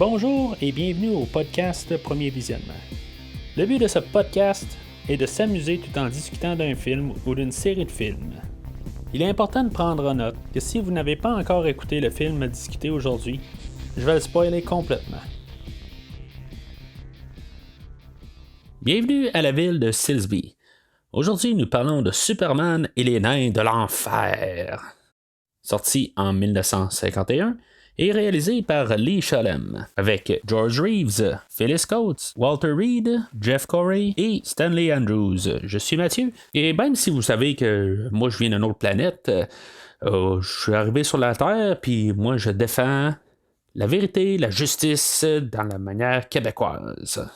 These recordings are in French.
Bonjour et bienvenue au podcast Premier Visionnement. Le but de ce podcast est de s'amuser tout en discutant d'un film ou d'une série de films. Il est important de prendre en note que si vous n'avez pas encore écouté le film à discuter aujourd'hui, je vais le spoiler complètement. Bienvenue à la ville de Silsby. Aujourd'hui, nous parlons de Superman et les nains de l'enfer. Sorti en 1951 et réalisé par Lee Shalem, avec George Reeves, Phyllis Coates, Walter Reed, Jeff Corey et Stanley Andrews. Je suis Mathieu, et même si vous savez que moi je viens d'une autre planète, je suis arrivé sur la Terre, puis moi je défends la vérité, la justice dans la manière québécoise.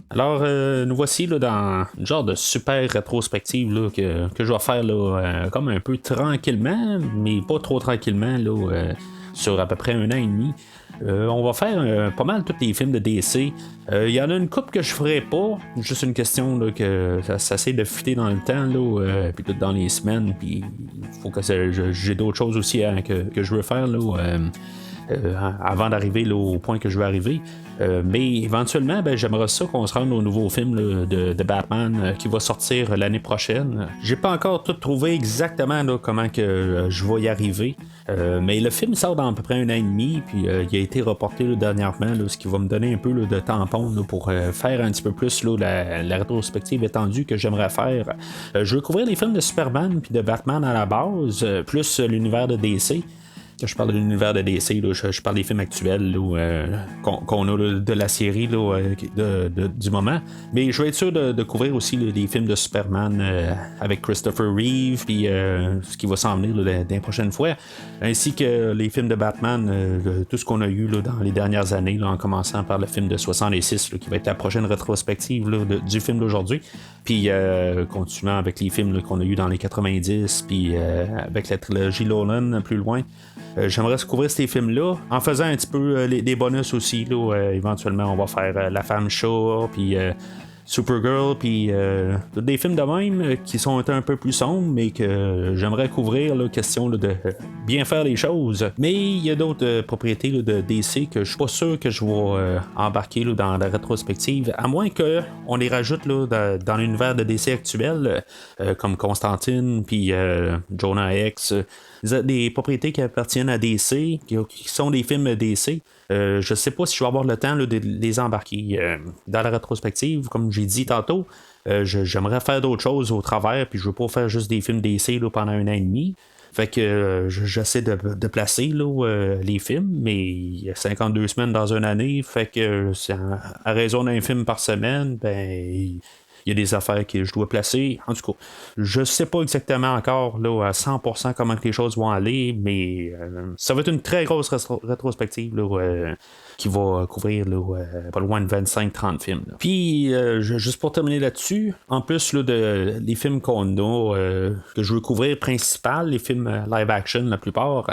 Alors, nous voici là, dans une genre de super rétrospective là, que je vais faire là, comme un peu tranquillement, mais pas trop tranquillement, là, sur à peu près 1 an et demi. On va faire pas mal tous les films de DC. Il y en a une couple que je ferai pas, juste une question là, que ça essaie de fuiter dans le temps, là, puis tout dans les semaines, puis il faut que j'ai d'autres choses aussi hein, que je veux faire. Là, avant d'arriver là, au point que je veux arriver. Mais éventuellement, j'aimerais ça qu'on se rende au nouveau film là, de Batman qui va sortir l'année prochaine. J'ai pas encore tout trouvé exactement là, comment que je vais y arriver. Mais le film sort dans à peu près 1 an et demi, puis il a été reporté là, dernièrement, là, ce qui va me donner un peu là, de tampon là, pour faire un petit peu plus là, la rétrospective étendue que j'aimerais faire. Je veux couvrir les films de Superman puis de Batman à la base, plus l'univers de DC. Quand je parle de l'univers de DC, là, je parle des films actuels là, qu'on a là, de la série là, du moment. Mais je vais être sûr de couvrir aussi là, des films de Superman avec Christopher Reeve, puis ce qui va s'en venir là, dans les prochaines fois, ainsi que les films de Batman, tout ce qu'on a eu là, dans les dernières années, là, en commençant par le film de 66, là, qui va être la prochaine rétrospective là, du film d'aujourd'hui, puis continuant avec les films là, qu'on a eu dans les 90, puis avec la trilogie Nolan plus loin. J'aimerais couvrir ces films-là en faisant un petit peu des bonus aussi. Là, éventuellement, on va faire La Femme Chat, puis Supergirl, puis des films de même qui sont un peu plus sombres, mais que j'aimerais couvrir, là, question là, de bien faire les choses. Mais il y a d'autres propriétés là, de DC que je suis pas sûr que je vais embarquer là, dans la rétrospective, à moins qu'on les rajoute là, dans l'univers de DC actuel, comme Constantine, puis Jonah X, des propriétés qui appartiennent à DC, qui sont des films DC. Je sais pas si je vais avoir le temps là, de les embarquer dans la rétrospective, comme j'ai dit tantôt. J'aimerais faire d'autres choses au travers, puis je veux pas faire juste des films DC là, pendant 1 an et demi. Fait que j'essaie de placer là, les films, mais il y a 52 semaines dans une année, fait que à raison d'un film par semaine, il y a des affaires que je dois placer. En tout cas, je sais pas exactement encore là, à 100% comment que les choses vont aller, mais ça va être une très grosse rétrospective là, qui va couvrir là, pas loin de 25-30 films. Là. Puis, juste pour terminer là-dessus, en plus là, les films qu'on a, que je veux couvrir principal, les films live action la plupart,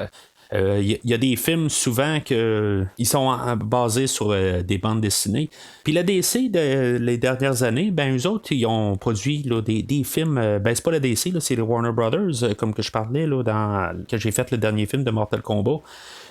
il y a des films souvent ils sont basés sur des bandes dessinées. Puis la DC, les dernières années, eux autres, ils ont produit là, des films. C'est pas la DC, là, c'est les Warner Brothers, comme que je parlais là, quand j'ai fait le dernier film de Mortal Kombat.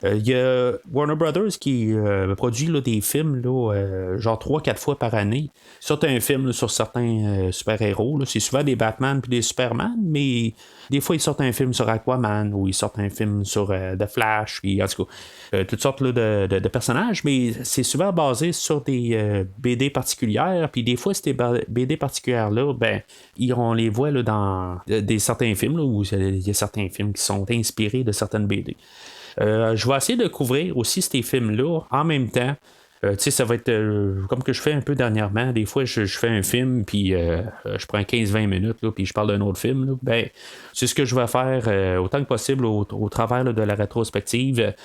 Il y a Warner Brothers qui produit là, des films là, genre 3-4 fois par année. Certains films là, sur certains super-héros. Là. C'est souvent des Batman puis des Superman, mais des fois ils sortent un film sur Aquaman ou ils sortent un film sur The Flash, puis en tout cas, toutes sortes là, de personnages, mais c'est souvent basé sur des BD particulières, puis des fois ces BD particulières-là, on les voit là, dans certains films, là, où il y a certains films qui sont inspirés de certaines BD. Je vais essayer de couvrir aussi ces films-là en même temps. Ça va être comme que je fais un peu dernièrement. Des fois, je fais un film, puis je prends 15-20 minutes, là, puis je parle d'un autre film. Là. C'est ce que je vais faire autant que possible au travers là, de la rétrospective.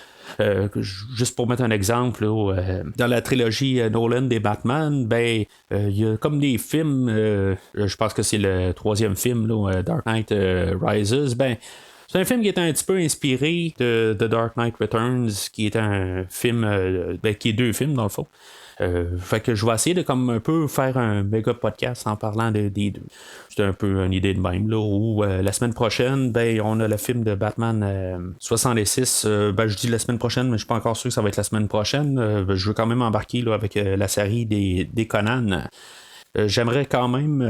Juste pour mettre un exemple, là, dans la trilogie Nolan des Batman, il y a comme des films, je pense que c'est le 3e film, là, Dark Knight Rises, c'est un film qui est un petit peu inspiré de The Dark Knight Returns, qui est un film, qui est 2 films dans le fond. Fait que je vais essayer de comme un peu faire un méga podcast en parlant des deux. C'est un peu une idée de même, là, où la semaine prochaine, ben, on a le film de Batman 66. Ben, je dis la semaine prochaine, mais je suis pas encore sûr que ça va être la semaine prochaine. Ben, je veux quand même embarquer là, avec la série des Conan. J'aimerais quand même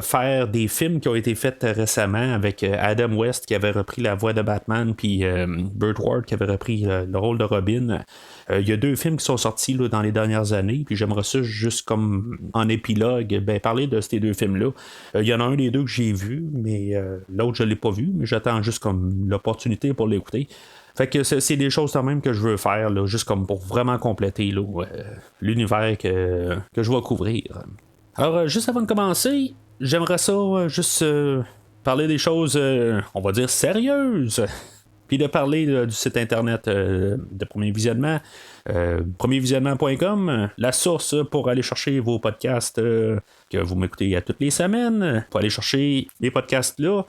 faire des films qui ont été faits récemment avec Adam West qui avait repris la voix de Batman, puis Burt Ward qui avait repris le rôle de Robin. Il y a 2 films qui sont sortis là, dans les dernières années, puis j'aimerais ça juste comme en épilogue, parler de ces 2 films-là. Il y en a un des 2 que j'ai vu, mais l'autre je l'ai pas vu, mais j'attends juste comme l'opportunité pour l'écouter. Fait que c'est des choses quand même que je veux faire, là, juste comme pour vraiment compléter là, l'univers que je vais couvrir. Alors, juste avant de commencer, j'aimerais ça juste parler des choses, on va dire, sérieuses. Puis de parler du site internet de Premier Visionnement, premiervisionnement.com, la source pour aller chercher vos podcasts que vous m'écoutez à toutes les semaines, pour aller chercher les podcasts là.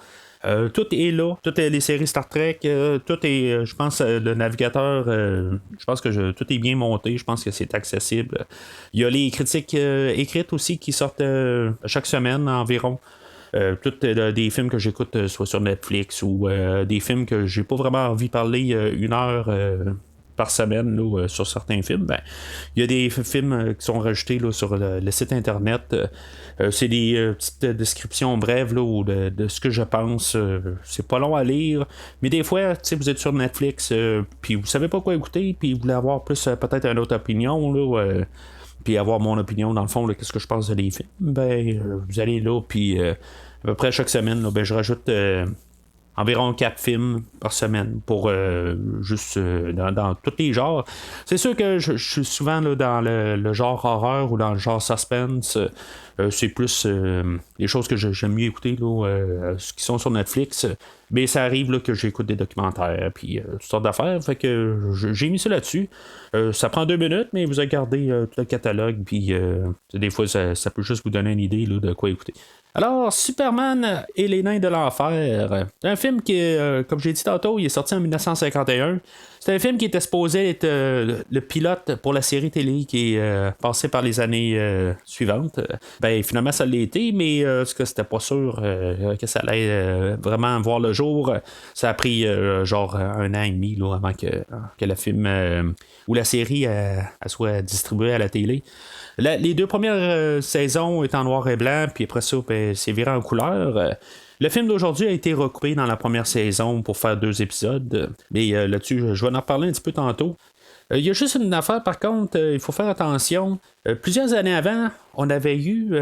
Tout est là, toutes les séries Star Trek, tout est, je pense, le navigateur, je pense que tout est bien monté, je pense que c'est accessible. Il y a les critiques écrites aussi qui sortent chaque semaine environ. Toutes des films que j'écoute soit sur Netflix ou des films que j'ai pas vraiment envie de parler 1 heure par semaine là, sur certains films. Il y a des films qui sont rajoutés là, sur le site internet. C'est des petites descriptions brèves là, ou de ce que je pense. C'est pas long à lire, mais des fois, vous êtes sur Netflix, puis vous savez pas quoi écouter, puis vous voulez avoir plus peut-être une autre opinion là. Puis avoir mon opinion dans le fond, qu'est-ce que je pense des films, vous allez là, puis à peu près chaque semaine, là, je rajoute environ 4 films par semaine pour juste dans tous les genres. C'est sûr que je suis souvent là, dans le genre horreur ou dans le genre suspense. C'est plus les choses que j'aime mieux écouter là, ce qui sont sur Netflix. Mais ça arrive là, que j'écoute des documentaires puis toutes sortes d'affaires. Fait que j'ai mis ça là-dessus. Ça prend 2 minutes, mais vous regardez tout le catalogue. Puis des fois, ça peut juste vous donner une idée là, de quoi écouter. Alors, Superman et les nains de l'enfer. C'est un film qui, comme j'ai dit tantôt, il est sorti en 1951. C'est un film qui était supposé être le pilote pour la série télé qui est passée par les années suivantes. Finalement, ça l'a été, mais ce que c'était pas sûr que ça allait vraiment voir le jour. Ça a pris genre 1 an et demi là, avant que le film ou la série elle soit distribuée à la télé. Les 2 premières saisons étaient en noir et blanc, puis après ça, c'est viré en couleur. Le film d'aujourd'hui a été recoupé dans la première saison pour faire 2 épisodes. Mais là-dessus, je vais en reparler un petit peu tantôt. Il y a juste une affaire, par contre, il faut faire attention. Plusieurs années avant, on avait eu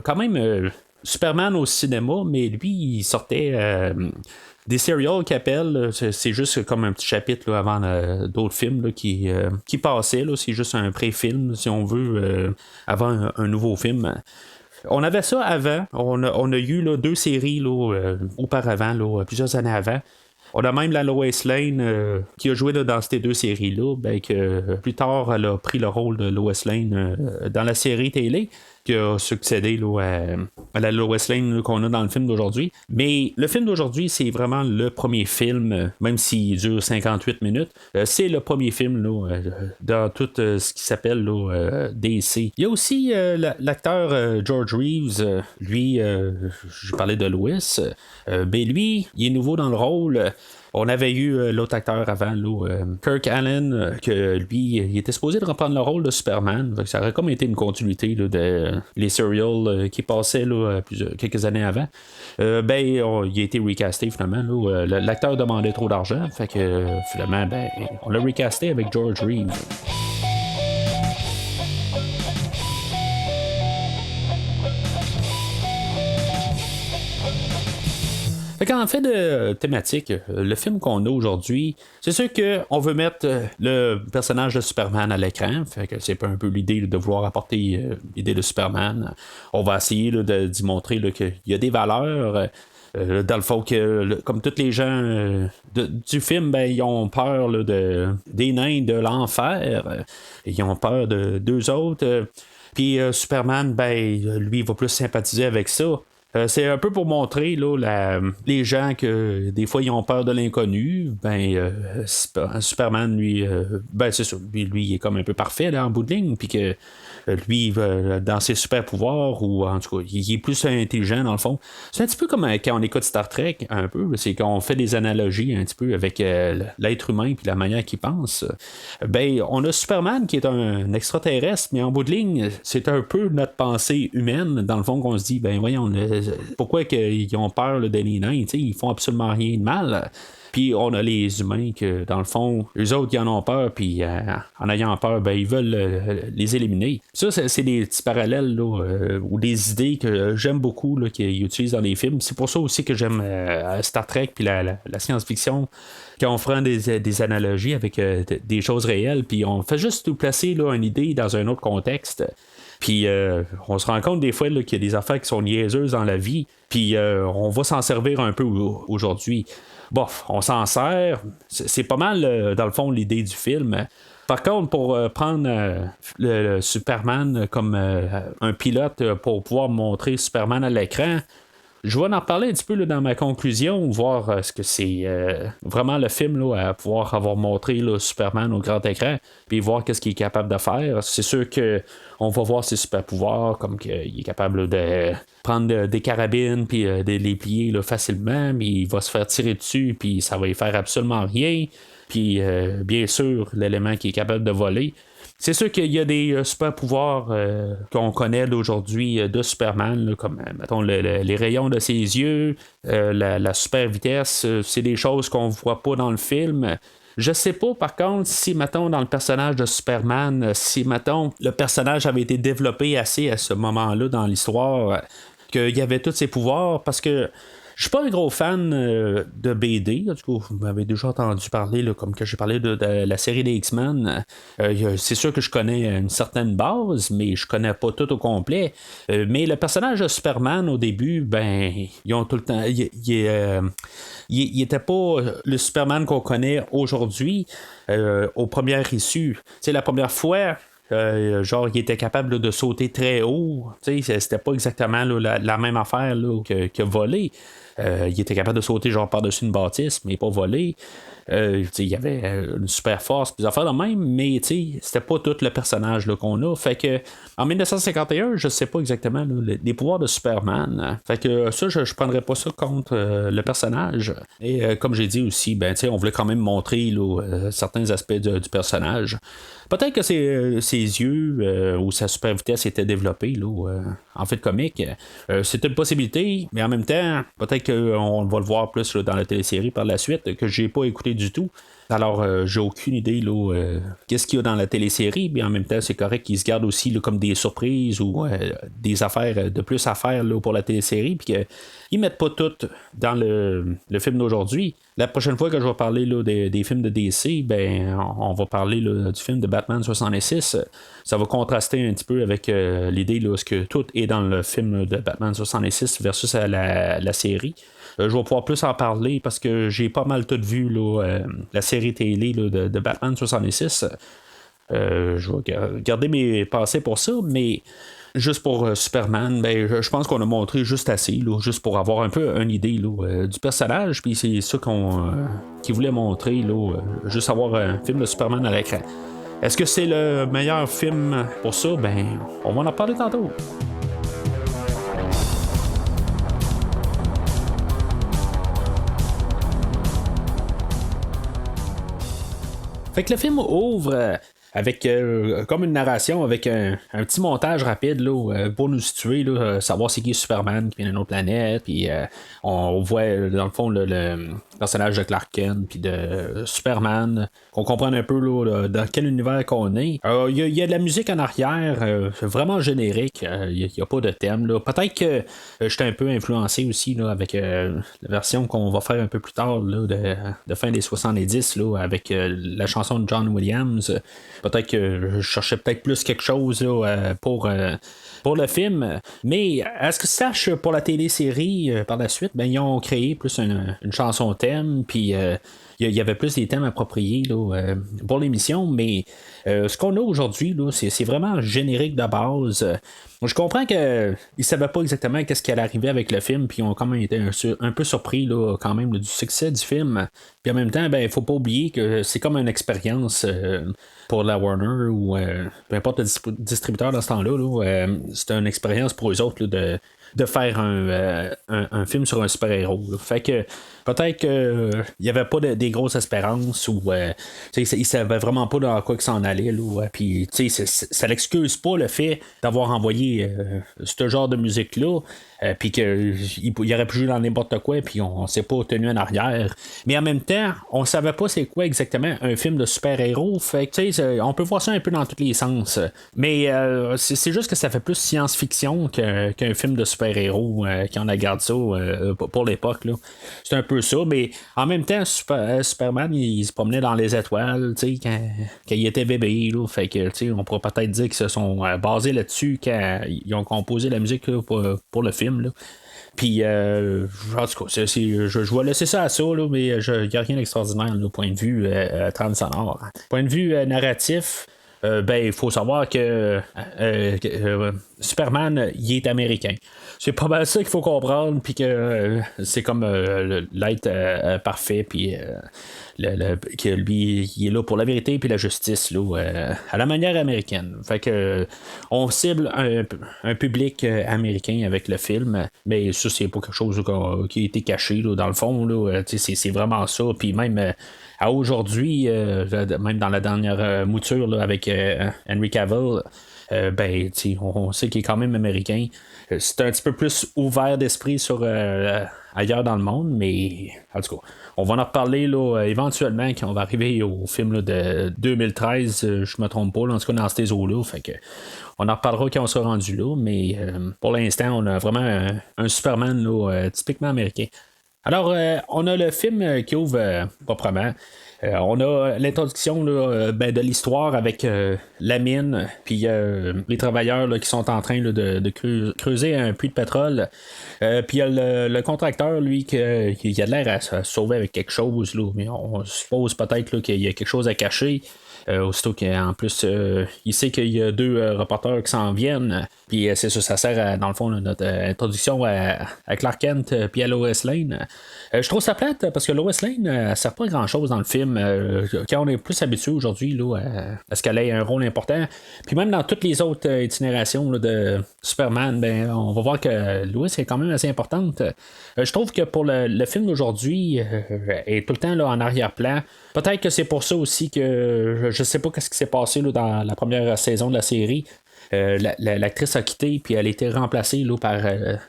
quand même Superman au cinéma, mais lui, il sortait des serials qu'il appelle. C'est juste comme un petit chapitre là, avant d'autres films là, qui passaient. Là, c'est juste un pré-film, si on veut, avant un nouveau film. On avait ça avant. On a eu là, 2 séries là, auparavant, là, plusieurs années avant. On a même la Lois Lane qui a joué là, dans ces 2 séries-là, que plus tard, elle a pris le rôle de Lois Lane dans la série télé qui a succédé là, à la Lois Lane là, qu'on a dans le film d'aujourd'hui. Mais le film d'aujourd'hui, c'est vraiment le premier film, même s'il dure 58 minutes, c'est le premier film là, dans tout ce qui s'appelle là, DC. Il y a aussi l'acteur George Reeves, lui, je parlais de Lois, lui, il est nouveau dans le rôle. On avait eu l'autre acteur avant, là, Kirk Allen, que lui, il était supposé de reprendre le rôle de Superman. Ça aurait comme été une continuité là, de les serials qui passaient là, quelques années avant. Il a été recasté finalement. Là, l'acteur demandait trop d'argent. Fait que finalement, on l'a recasté avec George Reeves. En fait de thématique, le film qu'on a aujourd'hui, c'est sûr qu'on veut mettre le personnage de Superman à l'écran. Fait que c'est un peu l'idée là, de vouloir apporter l'idée de Superman. On va essayer là, d'y montrer là, qu'il y a des valeurs. Dans le fond, comme tous les gens du film, ils ont peur là, des nains de l'enfer. Ils ont peur de 2 autres. Puis Superman, lui, il va plus sympathiser avec ça. C'est un peu pour montrer là, les gens que des fois ils ont peur de l'inconnu. Superman, lui, c'est sûr, lui, il est comme un peu parfait là, en bout de ligne, puis que lui, dans ses super pouvoirs, ou en tout cas, il est plus intelligent dans le fond. C'est un petit peu comme quand on écoute Star Trek, un peu, c'est qu'on fait des analogies un petit peu avec l'être humain puis la manière qu'il pense. On a Superman qui est un extraterrestre, mais en bout de ligne, c'est un peu notre pensée humaine, dans le fond, qu'on se dit, voyons, pourquoi ils ont peur là, des nains, ils font absolument rien de mal. Puis on a les humains que, dans le fond, eux autres, ils en ont peur, puis en ayant peur, ils veulent les éliminer. Ça, c'est des petits parallèles là, ou des idées que j'aime beaucoup là, qu'ils utilisent dans les films. C'est pour ça aussi que j'aime Star Trek puis la science-fiction, quand on fera des analogies avec des choses réelles, puis on fait juste nous placer là, une idée dans un autre contexte. Puis on se rend compte des fois là, qu'il y a des affaires qui sont niaiseuses dans la vie, puis on va s'en servir un peu aujourd'hui. Bof, on s'en sert. C'est pas mal, dans le fond, l'idée du film. Par contre, pour prendre le Superman comme un pilote pour pouvoir montrer Superman à l'écran, je vais en parler un petit peu là, dans ma conclusion, voir ce que c'est vraiment le film là, à pouvoir avoir montré là, Superman au grand écran, puis voir qu'est-ce qu'il est capable de faire. C'est sûr que on va voir ses super pouvoirs, comme qu'il est capable là, de prendre des carabines puis de les plier là, facilement, mais il va se faire tirer dessus, puis ça va y faire absolument rien. Puis bien sûr, l'élément qui est capable de voler. C'est sûr qu'il y a des super pouvoirs qu'on connaît d'aujourd'hui de Superman, là, comme mettons, les rayons de ses yeux, la super vitesse, c'est des choses qu'on voit pas dans le film. Je sais pas, par contre, si, mettons, dans le personnage de Superman, si, mettons, le personnage avait été développé assez à ce moment-là dans l'histoire, qu'il y avait tous ses pouvoirs, parce que je suis pas un gros fan de BD. En tout cas, vous m'avez déjà entendu parler, là, comme que j'ai parlé de la série des X-Men. C'est sûr que je connais une certaine base, mais je connais pas tout au complet. Mais le personnage de Superman, au début, ils ont tout le temps... Il était pas le Superman qu'on connaît aujourd'hui aux premières issues. C'est la première fois... genre, il était capable là, de sauter très haut. C'était pas exactement là, la même affaire là, que voler. Il était capable de sauter genre par-dessus une bâtisse, mais pas voler. Il y avait une super force, des affaires de même, mais c'était pas tout le personnage là, qu'on a. Fait que en 1951, je sais pas exactement là, les pouvoirs de Superman. Fait que ça, je prendrais pas ça contre le personnage. Et comme j'ai dit aussi, on voulait quand même montrer là, certains aspects du personnage. Peut-être que ses yeux ou sa super vitesse étaient développés là, en fait comique. C'est une possibilité, mais en même temps, peut-être qu'on va le voir plus là, dans la télésérie par la suite, que j'ai pas écouté du tout. Alors, j'ai aucune idée là, qu'est-ce qu'il y a dans la télésérie, mais en même temps, c'est correct qu'ils se gardent aussi là, comme des surprises ou des affaires de plus à faire là, pour la télésérie, puis qu'ils mettent pas tout dans le film d'aujourd'hui. La prochaine fois que je vais parler là, des films de DC, on va parler là, du film de Batman 66. Ça va contraster un petit peu avec l'idée là, ce que tout est dans le film de Batman 66 versus la série. Je vais pouvoir plus en parler parce que j'ai pas mal tout vu là, la série télé là, de Batman 66. Je vais garder mes pensées pour ça, mais juste pour Superman, je pense qu'on a montré juste assez, là, juste pour avoir un peu une idée là, du personnage, puis c'est ça qu'il voulait montrer, là, juste avoir un film de Superman à l'écran. Est-ce que c'est le meilleur film pour ça? On va en parler tantôt. Fait que le film ouvre avec comme une narration, avec un petit montage rapide là, pour nous situer, là, savoir c'est qui Superman qui vient d'une autre planète, puis on voit dans le fond le personnage de Clark Kent puis de Superman, qu'on comprenne un peu là, dans quel univers qu'on est. Il y a de la musique en arrière, vraiment générique, il n'y a pas de thème. Là. Peut-être que j'étais un peu influencé aussi là, avec la version qu'on va faire un peu plus tard là, de fin des 70 là, avec la chanson de John Williams. Peut-être que je cherchais peut-être plus quelque chose là, pour le film. Mais à ce que je sache, pour la télésérie, par la suite, ils ont créé plus une chanson thème, puis il y avait plus des thèmes appropriés là, pour l'émission, mais ce qu'on a aujourd'hui, là, c'est vraiment générique de base. Je comprends qu'ils ne savaient pas exactement qu'est-ce qui allait arriver avec le film, puis ils ont quand même été un peu surpris là, quand même là, du succès du film. Puis en même temps, il ne faut pas oublier que c'est comme une expérience pour la Warner ou peu importe le distributeur dans ce temps-là. Là, c'est une expérience pour eux autres là, de faire un film sur un super-héros. Là. Fait que peut-être qu'il n'y avait pas des grosses espérances ou ils ne savaient vraiment pas dans quoi que s'en allait. Puis ça n'excuse pas le fait d'avoir envoyé ce genre de musique-là. Puis qu'il aurait pu jouer dans n'importe quoi, puis on s'est pas tenu en arrière. Mais en même temps, on savait pas c'est quoi exactement un film de super-héros. Fait que, on peut voir ça un peu dans tous les sens. Mais c'est juste que ça fait plus science-fiction qu'un film de super-héros quand on regarde ça pour l'époque. Là. C'est un peu ça, mais en même temps, Superman, il se promenait dans les étoiles quand il était bébé. Là. Fait que, on pourrait peut-être dire qu'ils se sont basés là-dessus quand ils ont composé la musique là, pour le film. Là. Puis, en tout cas, je vais laisser ça à ça, là, mais il n'y a rien d'extraordinaire au point de vue trame sonore. Point de vue narratif, il faut savoir que Superman, il est américain. C'est pas mal ça qu'il faut comprendre, puis que c'est comme l'être parfait, puis que lui, il est là pour la vérité puis la justice, là, à la manière américaine. Fait que on cible un public américain avec le film, mais ça, c'est pas quelque chose qui a été caché, là, dans le fond, là, c'est vraiment ça, puis même à aujourd'hui, même dans la dernière mouture là, avec Henry Cavill, on sait qu'il est quand même américain. C'est un petit peu plus ouvert d'esprit sur ailleurs dans le monde, mais en tout cas, on va en reparler là, éventuellement quand on va arriver au film là, de 2013, je me trompe pas, là, en tout cas dans ces eaux-là. Fait que on en reparlera quand on sera rendu là, mais pour l'instant, on a vraiment un Superman là, typiquement américain. Alors, on a le film qui ouvre proprement. On a l'introduction là, de l'histoire avec la mine, puis les travailleurs là, qui sont en train là, de creuser un puits de pétrole. Puis il y a le contracteur, lui, qui a l'air à se sauver avec quelque chose, là, mais on suppose peut-être là, qu'il y a quelque chose à cacher. Aussitôt qu'en plus, il sait qu'il y a deux reporters qui s'en viennent. Puis c'est ça, ça sert à, dans le fond, là, notre introduction à Clark Kent puis à Lois Lane. Je trouve ça plate parce que Lois Lane ne sert pas à grand chose dans le film. Quand on est plus habitué aujourd'hui là, à ce qu'elle ait un rôle important. Puis même dans toutes les autres itinérations là, de Superman, on va voir que Lois est quand même assez importante. Je trouve que pour le film d'aujourd'hui, elle est tout le temps là, en arrière-plan. Peut-être que c'est pour ça aussi que je sais pas ce qui s'est passé là, dans la première saison de la série. L'actrice a quitté puis elle a été remplacée là, par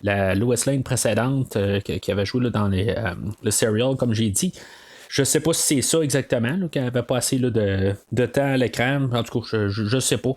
la Lois Lane précédente qui avait joué là, dans le serial, comme j'ai dit. Je sais pas si c'est ça exactement, qu'elle n'avait pas assez là, de temps à l'écran. En tout cas, je sais pas.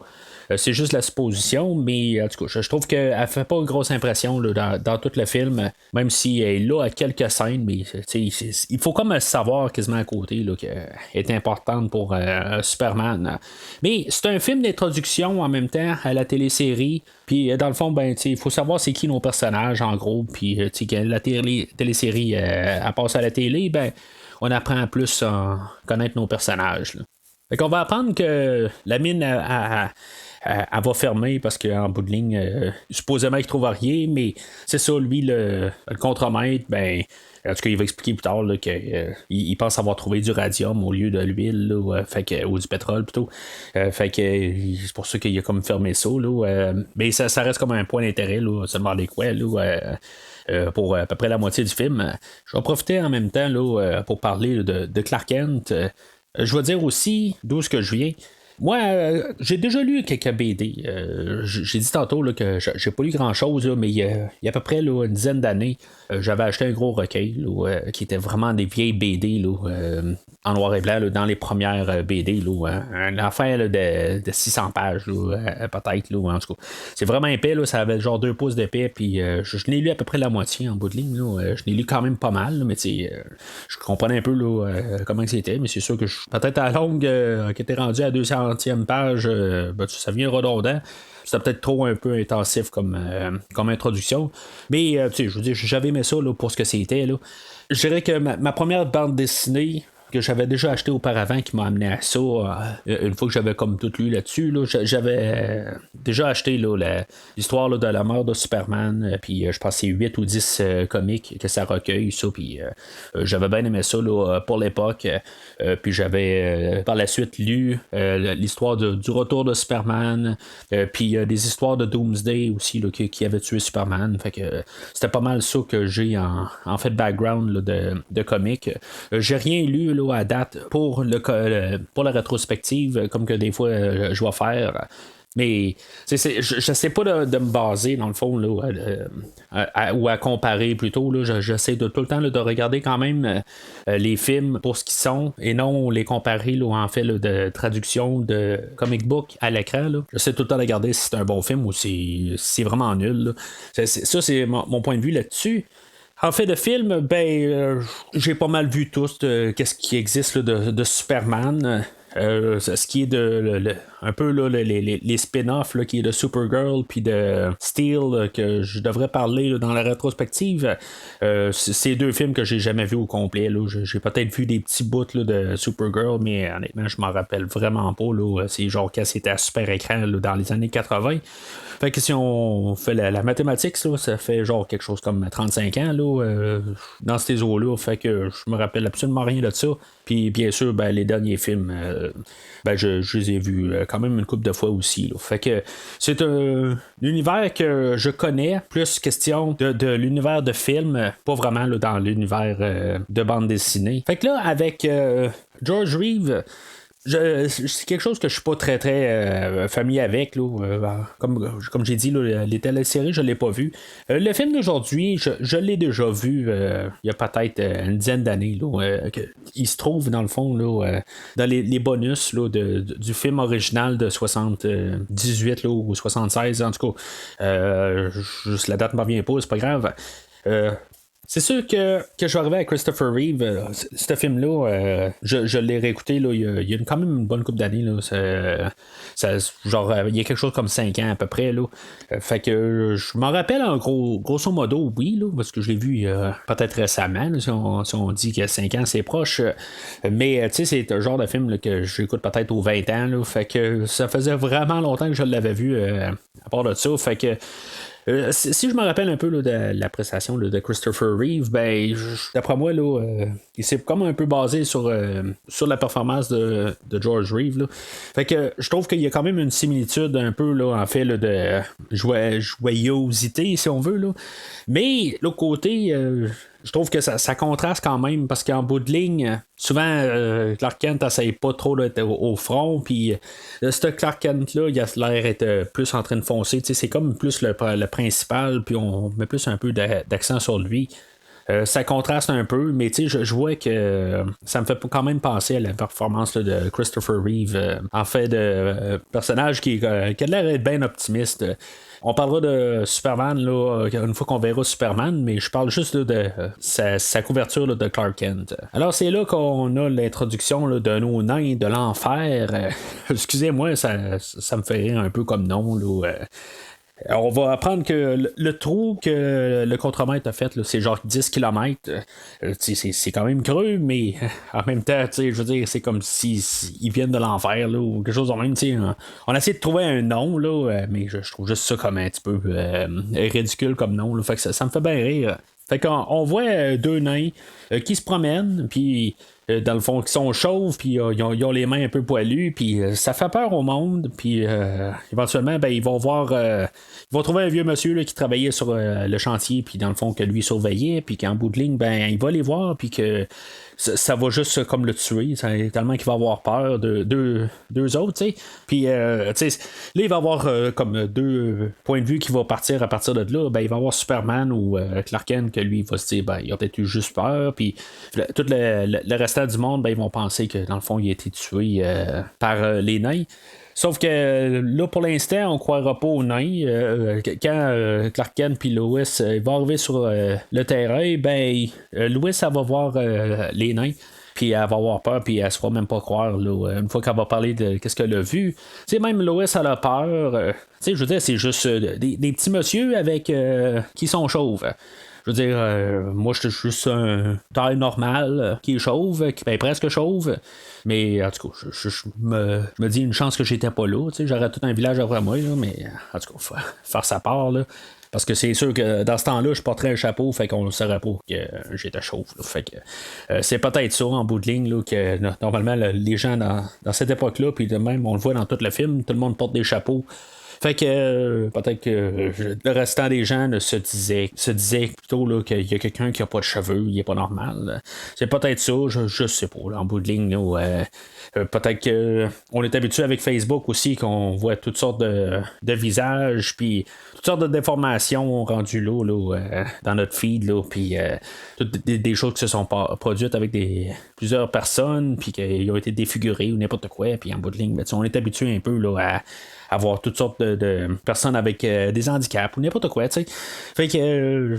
C'est juste la supposition, mais en tout cas, je trouve qu'elle fait pas une grosse impression là, dans tout le film, même si elle est là à quelques scènes, mais il faut comme savoir quasiment à côté qu'elle est importante pour Superman. Mais c'est un film d'introduction en même temps à la télésérie, puis dans le fond, il faut savoir c'est qui nos personnages en gros, puis quand la télésérie elle passe à la télé, on apprend plus à connaître nos personnages. Là. Fait qu'on va apprendre que la mine elle va fermer parce qu'en bout de ligne, supposément qu'il ne trouve rien, mais c'est ça, lui, le contremaître, en tout cas, il va expliquer plus tard qu'il pense avoir trouvé du radium au lieu de l'huile, là, ou du pétrole plutôt. Fait que c'est pour ça qu'il a comme fermé ça. Là, mais ça reste comme un point d'intérêt, là, se demander quoi, là. Pour à peu près la moitié du film. Je vais profiter en même temps là, pour parler là, de Clark Kent. Je vais dire aussi d'où ce que je viens. Moi, j'ai déjà lu quelques BD. J'ai dit tantôt là, que j'ai pas lu grand-chose, là, mais il y a à peu près là, une dizaine d'années, j'avais acheté un gros recueil là, qui était vraiment des vieilles BD là, en noir et blanc là, dans les premières BD. Là, une affaire là, de 600 pages, là, peut-être. Là, en tout cas, c'est vraiment épais. Là, ça avait genre 2 pouces d'épais. Puis je l'ai lu à peu près la moitié en bout de ligne. Là, je l'ai lu quand même pas mal. Là, mais je comprenais un peu là, comment c'était. Mais c'est sûr que peut-être à la longue, qui était rendu à 200e page, ça devient redondant. C'était peut-être trop un peu intensif comme introduction. Mais je veux dire, j'avais aimé ça là, pour ce que c'était. Là. Je dirais que ma première bande dessinée, que j'avais déjà acheté auparavant qui m'a amené à ça. Une fois que j'avais comme tout lu là-dessus, j'avais déjà acheté l'histoire de la mort de Superman, puis je pense que c'est 8 ou 10 comics que ça recueille, ça, puis j'avais bien aimé ça pour l'époque. Puis j'avais par la suite lu l'histoire du retour de Superman, puis des histoires de Doomsday aussi qui avait tué Superman. Fait que c'était pas mal ça que j'ai en fait background de comics. J'ai rien lu à date pour la rétrospective, comme que des fois je vais faire. Mais je sais pas de me baser, dans le fond, ou à comparer plutôt. J'essaie de tout le temps de regarder quand même les films pour ce qu'ils sont et non les comparer en fait de traduction de comic book à l'écran. J'essaie tout le temps de regarder si c'est un bon film ou si c'est vraiment nul. Ça, c'est mon point de vue là-dessus. En fait, de film, j'ai pas mal vu tout qu'est-ce qui existe de Superman. Ce qui est un peu les spin-offs qui est de Supergirl puis de Steel que je devrais parler dans la rétrospective. C'est deux films que j'ai jamais vus au complet. J'ai peut-être vu des petits bouts de Supergirl, mais honnêtement, je m'en rappelle vraiment pas. C'est genre quand c'était à super écran dans les années 80. Fait que si on fait la mathématique, ça fait genre quelque chose comme 35 ans dans ces eaux-là. Fait que je me rappelle absolument rien de ça. Puis bien sûr, les derniers films, je les ai vus quand même une couple de fois aussi. Fait que c'est un univers que je connais, plus question de l'univers de film, pas vraiment dans l'univers de bande dessinée. Fait que là, avec George Reeves, c'est quelque chose que je suis pas très très familier avec comme j'ai dit les téléséries je l'ai pas vu. Le film d'aujourd'hui je l'ai déjà vu il y a peut-être une dizaine d'années il se trouve dans le fond dans les bonus du film original de 78 ou 76 en tout cas. Juste la date ne me revient pas, c'est pas grave. C'est sûr que je vais arriver à Christopher Reeve. Ce film-là, je l'ai réécouté il y a quand même une bonne couple d'années. Il y a quelque chose comme 5 ans à peu près. Fait que je m'en rappelle grosso modo, oui, parce que je l'ai vu peut-être récemment, si on dit que 5 ans c'est proche. Mais c'est un genre de film que j'écoute peut-être aux 20 ans. Fait que ça faisait vraiment longtemps que je l'avais vu à part de ça. Fait que si je me rappelle un peu de la prestation de Christopher Reeve, d'après moi, il s'est comme un peu basé sur la performance de George Reeve. Fait que je trouve qu'il y a quand même une similitude un peu en fait de joyeuseté, si on veut. Mais l'autre côté, je trouve que ça contraste quand même parce qu'en bout de ligne, souvent Clark Kent n'essaye pas trop d'être au front, puis ce Clark Kent-là, il a l'air d'être plus en train de foncer. C'est comme plus le principal, puis on met plus un peu d'accent sur lui. Ça contraste un peu, mais je vois que ça me fait quand même penser à la performance de Christopher Reeve, en fait, de personnage qui a l'air d'être bien optimiste. On parlera de Superman une fois qu'on verra Superman, mais je parle juste de sa couverture de Clark Kent. Alors c'est là qu'on a l'introduction de nos nains de l'enfer. Excusez-moi, ça me fait rire un peu comme nom. On va apprendre que le trou que le contremaître a fait, c'est genre 10 km. C'est quand même creux, mais en même temps, je veux dire, c'est comme si ils viennent de l'enfer ou quelque chose de même. On a essayé de trouver un nom, mais je trouve juste ça comme un petit peu ridicule comme nom. Fait que ça me fait bien rire. Fait qu'on voit deux nains qui se promènent, puis dans le fond, qui sont chauves, puis ils ont les mains un peu poilues, puis ça fait peur au monde, puis éventuellement, ils vont voir, ils vont trouver un vieux monsieur qui travaillait sur le chantier, puis dans le fond, que lui surveillait, puis qu'en bout de ligne, il va les voir, puis que ça va juste comme le tuer, tellement qu'il va avoir peur de deux autres, tu sais. Puis, là, il va avoir comme deux points de vue qui vont partir à partir de là. Il va avoir Superman ou Clark Kent, que lui, il va se dire, il a peut-être eu juste peur. Puis, tout le restant du monde, ils vont penser que dans le fond, il a été tué par les nains. Sauf que là, pour l'instant, on ne croira pas aux nains. Quand Clark Kent et Lois va arriver sur le terrain, Lois, elle va voir les nains. puis elle va avoir peur, puis elle se fera même pas croire, là, une fois qu'elle va parler de qu'est-ce qu'elle a vu. Tu sais, même Lois, elle a peur. Tu sais, je veux dire, c'est juste des petits monsieur avec qui sont chauves. Je veux dire, moi, je suis juste un taille normale qui est chauve, qui est presque chauve. Mais en tout cas, je me dis une chance que j'étais pas là. J'aurais tout un village après moi, là, mais en tout cas, faut faire sa part. Là. Parce que c'est sûr que dans ce temps-là, je porterais un chapeau, fait qu'on ne saurait pas que j'étais chauve. Là. Fait que c'est peut-être ça en bout de ligne là, que normalement les gens dans cette époque-là, puis de même, on le voit dans tout le film, tout le monde porte des chapeaux. Fait que peut-être que le restant des gens se disaient plutôt là, qu'il y a quelqu'un qui a pas de cheveux, il est pas normal. C'est peut-être ça, je sais pas, là, en bout de ligne. Là, peut-être qu'on est habitué avec Facebook aussi, qu'on voit toutes sortes de visages, puis toutes sortes de déformations rendues là, dans notre feed, là, puis toutes des choses qui se sont produites avec plusieurs personnes, puis qui ont été défigurées ou n'importe quoi, puis en bout de ligne, ben, on est habitué un peu là, à avoir toutes sortes de personnes avec des handicaps ou n'importe quoi, tu sais. Fait que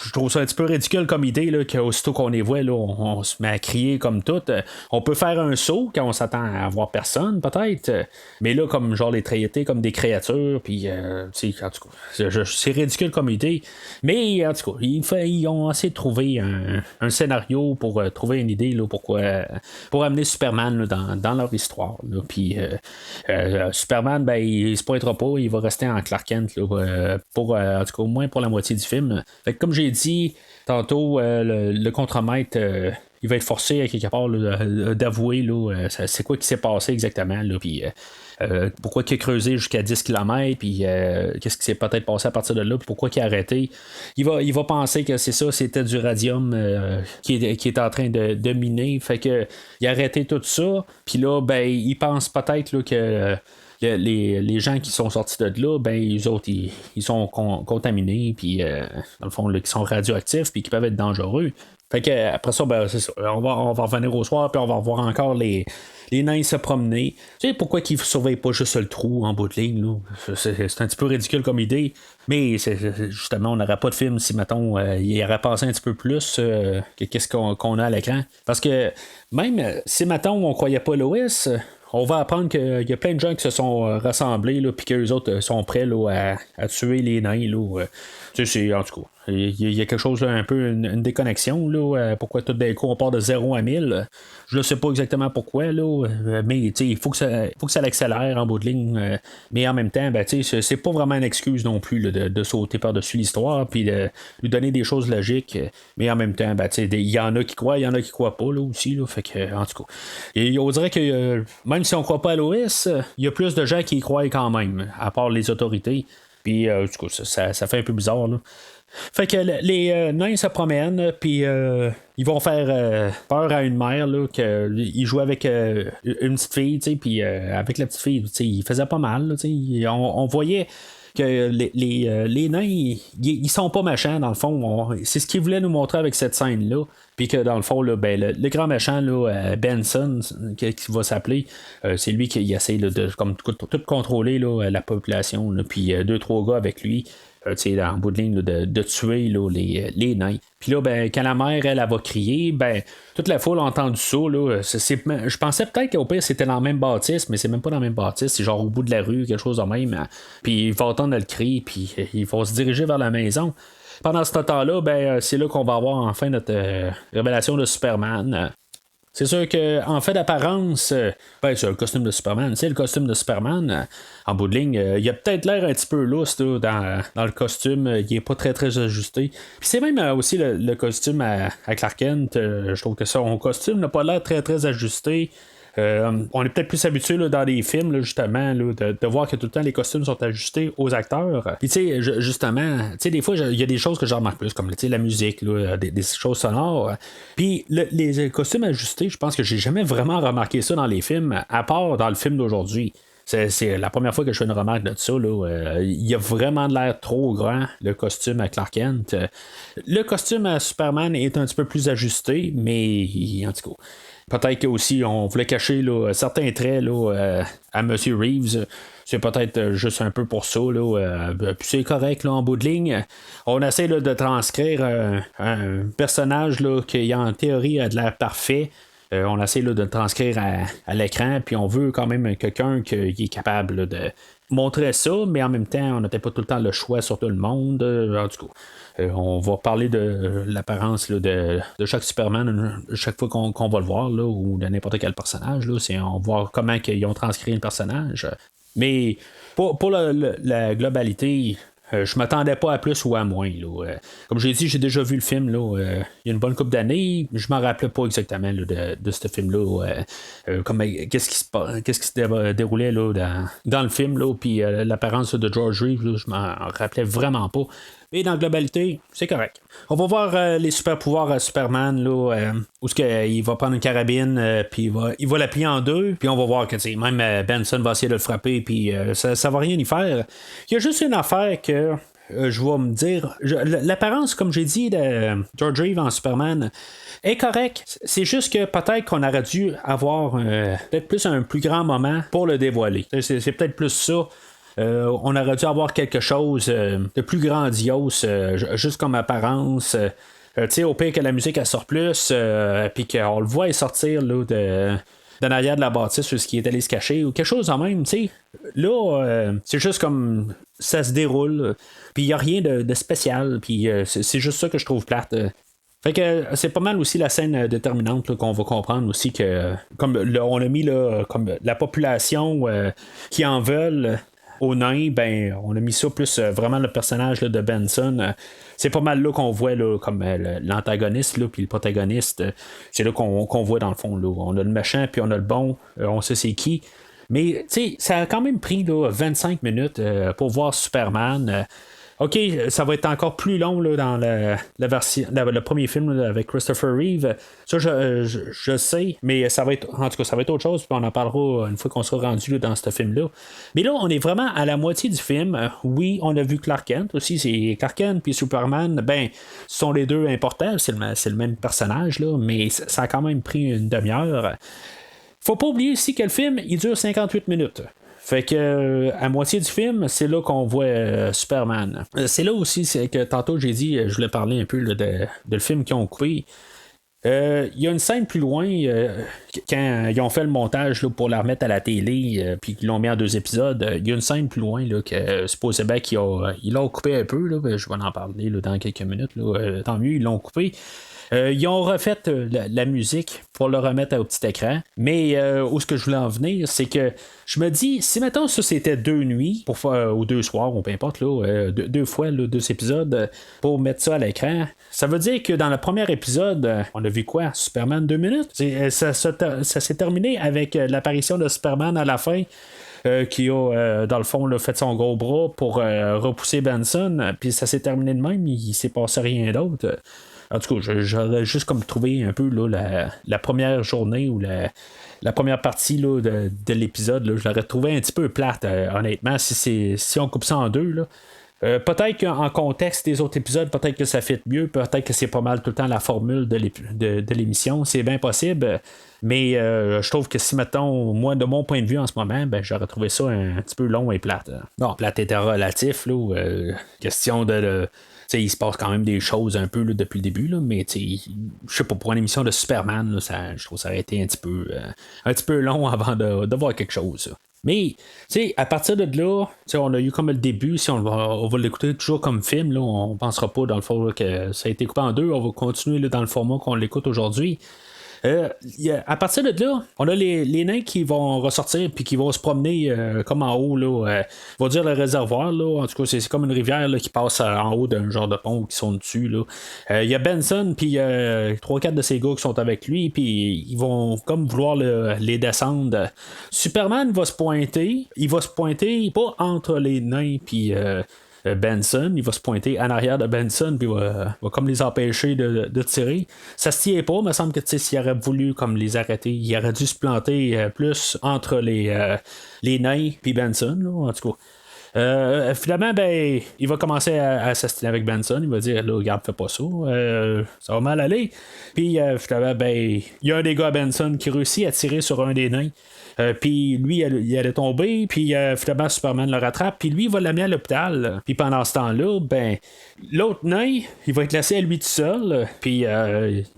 je trouve ça un petit peu ridicule comme idée, là, qu'aussitôt qu'on les voit, là, on se met à crier comme tout. On peut faire un saut quand on s'attend à voir personne, peut-être. Mais là, comme genre les traiter comme des créatures, puis, tu sais, en tout cas, c'est ridicule comme idée. Mais, en tout cas, ils ont essayé de trouver un scénario pour trouver une idée, là, pour amener Superman là, dans leur histoire. Puis, Superman, ben, il se pointera pas, il va rester en Clark Kent, là, pour, en tout cas, au moins pour la moitié du film. Fait que, comme j'ai dit tantôt, le contremaître, il va être forcé à quelque part là, d'avouer là, c'est quoi qui s'est passé exactement. Là, puis, pourquoi il a creusé jusqu'à 10 km, puis qu'est-ce qui s'est peut-être passé à partir de là, puis pourquoi il a arrêté. Il va penser que c'est ça, c'était du radium qui est en train de miner. Fait que il a arrêté tout ça, puis là, ben, il pense peut-être là, que les gens qui sont sortis de là, ben, les autres, ils sont contaminés, puis dans le fond, là, qui sont radioactifs, puis qui peuvent être dangereux. Fait que après ça, ben, c'est ça. On va revenir au soir, puis on va voir encore les nains se promener. Tu sais, pourquoi qu'ils ne surveillent pas juste le trou en bout de ligne, là? C'est un petit peu ridicule comme idée, mais justement, on n'aurait pas de film si, mettons, il aurait passé un petit peu plus que qu'est-ce qu'on a à l'écran. Parce que même si, mettons, on croyait pas Lois, on va apprendre qu'il y a plein de gens qui se sont rassemblés, puis qu'eux autres sont prêts là, à tuer les nains. Là, tu sais, en tout cas, il y a quelque chose, là, un peu une déconnexion. Là, pourquoi tout d'un coup on part de 0 à 1000. Je ne sais pas exactement pourquoi, là, mais il faut que ça l'accélère en bout de ligne. Mais en même temps, ben, c'est pas vraiment une excuse non plus là, de sauter par-dessus l'histoire puis de lui donner des choses logiques. Mais en même temps, ben, il y en a qui croient, il y en a qui croient pas là, aussi. Là, fait que, en tout cas, et on dirait que même si on croit pas à l'OS, il y a plus de gens qui y croient quand même, à part les autorités. Puis, du coup, ça fait un peu bizarre, là. Fait que les nains se promènent, puis ils vont faire peur à une mère, là, qu'ils jouent avec une petite fille, tu sais, puis avec la petite fille, tu sais, il faisait pas mal, là, tu sais, on voyait que les nains, ils sont pas méchants, dans le fond. C'est ce qu'ils voulaient nous montrer avec cette scène-là. Puis que dans le fond, là, ben, le grand méchant, là, Benson, qui va s'appeler, c'est lui qui essaie là, de comme, tout contrôler là, la population. Là, puis 2-3 gars avec lui. En bout de ligne, là, de tuer là, les nains. Puis là, ben, quand la mère, elle va crier, ben, toute la foule a entendu ça. Là, je pensais peut-être qu'au pire, c'était dans la même bâtisse, mais c'est même pas dans la même bâtisse, c'est genre au bout de la rue, quelque chose de même. Hein. Puis ils vont entendre le cri, puis ils vont se diriger vers la maison. Pendant ce temps-là, ben, c'est là qu'on va avoir enfin notre révélation de Superman. C'est sûr qu'en fait d'apparence, ben, c'est le costume de Superman. C'est le costume de Superman. En bout de ligne, il a peut-être l'air un petit peu lousse là, dans le costume. Il est pas très très ajusté. Puis c'est même aussi le costume à Clark Kent. Je trouve que son costume n'a pas l'air très très ajusté. On est peut-être plus habitué là, dans les films, là, justement, là, de voir que tout le temps les costumes sont ajustés aux acteurs. Puis, tu sais, justement, tu sais, des fois, il y a des choses que je remarque plus, comme la musique, là, des choses sonores. Puis, les costumes ajustés, je pense que j'ai jamais vraiment remarqué ça dans les films, à part dans le film d'aujourd'hui. C'est la première fois que je fais une remarque de ça. Il a vraiment l'air trop grand, le costume à Clark Kent. Le costume à Superman est un petit peu plus ajusté, mais en tout cas. Peut-être qu'aussi on voulait cacher là, certains traits là, à M. Reeves. C'est peut-être juste un peu pour ça. Là, puis c'est correct là, en bout de ligne. On essaie là, de transcrire un personnage là, qui en théorie a de l'air parfait. On essaie là, de le transcrire à l'écran, puis on veut quand même quelqu'un qui est capable là, de montrer ça, mais en même temps, on n'a peut-être pas tout le temps le choix sur tout le monde. En tout cas, on va parler de l'apparence là, de chaque Superman chaque fois qu'on va le voir, là, ou de n'importe quel personnage. Là, on va voir comment ils ont transcrit le personnage. Mais pour la globalité, je m'attendais pas à plus ou à moins. Là. Comme j'ai dit, j'ai déjà vu le film là, il y a une bonne couple d'années. Je m'en rappelais pas exactement là, de ce film-là. Qu'est-ce qui se déroulait là, dans le film, là, puis l'apparence de George Reeves, là, je m'en rappelais vraiment pas. Mais dans la globalité, c'est correct. On va voir les super pouvoirs à Superman, là, où il va prendre une carabine, puis il va la plier en deux, puis on va voir que même Benson va essayer de le frapper, puis ça va rien y faire. Il y a juste une affaire que je vais me dire. L'apparence, comme j'ai dit, de George Reeves en Superman est correcte. C'est juste que peut-être qu'on aurait dû avoir peut-être plus un plus grand moment pour le dévoiler. C'est peut-être plus ça. On aurait dû avoir quelque chose de plus grandiose, juste comme apparence. Au pire que la musique elle sort plus, puis qu'on le voit sortir là, de l'arrière de la bâtisse, ce qui est allé se cacher, ou quelque chose en même. Là, c'est juste comme ça se déroule, puis il n'y a rien de spécial, puis c'est juste ça que je trouve plate. Fait que c'est pas mal aussi la scène déterminante là, qu'on va comprendre aussi que comme on a mis là, comme la population qui en veulent aux nains, ben on a mis ça plus vraiment le personnage là, de Benson. C'est pas mal là qu'on voit là, comme l'antagoniste puis le protagoniste. C'est là qu'on voit dans le fond. Là. On a le méchant puis on a le bon. On sait c'est qui. Mais ça a quand même pris là, 25 minutes pour voir Superman. OK, ça va être encore plus long là, dans la version, le premier film là, avec Christopher Reeve. Ça, je sais, mais ça va être, en tout cas, ça va être autre chose, puis on en parlera une fois qu'on sera rendu là, dans ce film-là. Mais là, on est vraiment à la moitié du film. Oui, on a vu Clark Kent aussi, c'est Clark Kent puis Superman. Ben, ce sont les deux importants, c'est le même personnage, là, mais ça a quand même pris une demi-heure. Faut pas oublier aussi que le film, il dure 58 minutes. Fait que à moitié du film, c'est là qu'on voit Superman. C'est là aussi c'est que tantôt j'ai dit, je voulais parler un peu là, de le film qu'ils ont coupé. Il y a une scène plus loin, quand ils ont fait le montage là, pour la remettre à la télé, puis qu'ils l'ont mis en 2 épisodes, il y a une scène plus loin là, que supposément ils l'ont coupé un peu. Là, je vais en parler là, dans quelques minutes. Là, tant mieux, ils l'ont coupé. Ils ont refait la musique pour le remettre au petit écran. Mais où ce que je voulais en venir, c'est que je me dis, si mettons ça c'était 2 nuits, pour faire, ou 2 soirs, ou peu importe, là, 2 fois, là, 2 épisodes, pour mettre ça à l'écran, ça veut dire que dans le premier épisode, on a vu quoi? Superman 2 minutes? Ça s'est terminé avec l'apparition de Superman à la fin. Qui a, dans le fond, là, fait son gros bras pour repousser Benson. Puis ça s'est terminé de même, il s'est passé rien d'autre. En tout cas, j'aurais juste comme trouvé un peu là, la première journée ou la première partie là, de l'épisode, là, je l'aurais trouvé un petit peu plate, honnêtement, si on coupe ça en deux. Là. Peut-être qu'en contexte des autres épisodes, peut-être que ça fait mieux, peut-être que c'est pas mal tout le temps la formule de l'émission, c'est bien possible. Mais je trouve que si, mettons, moi, de mon point de vue en ce moment, ben, j'aurais trouvé ça un petit peu long et plate. Bon, plate était relatif, là, question de il se passe quand même des choses un peu là, depuis le début, là, mais je sais pas, pour une émission de Superman, là, je trouve que ça aurait été un petit peu long avant de voir quelque chose. Mais, à partir de là, on a eu comme le début, si on va l'écouter toujours comme film, là, on pensera pas dans le fond là, que ça a été coupé en deux, on va continuer là, dans le format qu'on l'écoute aujourd'hui. À partir de là, on a les nains qui vont ressortir puis qui vont se promener comme en haut, là, on va dire le réservoir, là, en tout cas c'est comme une rivière là, qui passe en haut d'un genre de pont qui sont dessus. Il y a Benson puis 3-4 de ces gars qui sont avec lui puis ils vont comme vouloir les descendre. Superman va se pointer, il va se pointer pas entre les nains puis Benson, il va se pointer en arrière de Benson puis va comme les empêcher de tirer. Ça se tient pas, il me semble que s'il aurait voulu comme les arrêter, il aurait dû se planter plus entre les nains puis Benson, là, en tout cas. Finalement, ben, il va commencer à s'astiner avec Benson. Il va dire, là, regarde, fais pas ça. Ça va mal aller. Puis, finalement, ben, il y a un des gars à Benson qui réussit à tirer sur un des nains. Puis lui, il allait tomber, puis finalement, Superman le rattrape, puis lui, il va l'amener à l'hôpital. Puis pendant ce temps-là, ben, l'autre nain, il va être laissé à lui tout seul, puis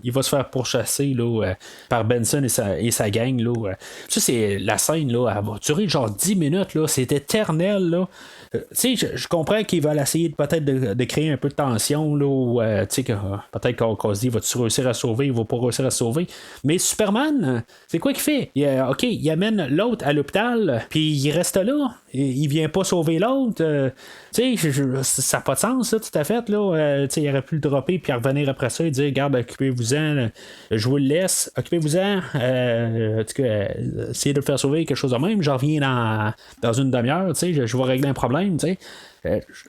il va se faire pourchasser là, par Benson et sa gang. Là. Ça, c'est la scène, là, elle va durer genre 10 minutes, là, c'est éternel. Là. Tu sais, je comprends qu'ils veulent essayer peut-être de créer un peu de tension, là, ou, tu sais, peut-être qu'on se dit, va-tu réussir à sauver, il va pas réussir à sauver. Mais Superman, c'est quoi qu'il fait? OK, il amène l'autre à l'hôpital, puis il reste là. Il vient pas sauver l'autre. Tu sais, ça n'a pas de sens, ça, tout à fait. Là. Tu sais, il aurait pu le dropper, puis revenir après ça et dire, regarde, occupez-vous-en, je vous le laisse, occupez-vous-en. En tout cas, essayez de le faire sauver, quelque chose de même. J'en reviens dans une demi-heure, tu sais, je vais régler un problème, tu sais.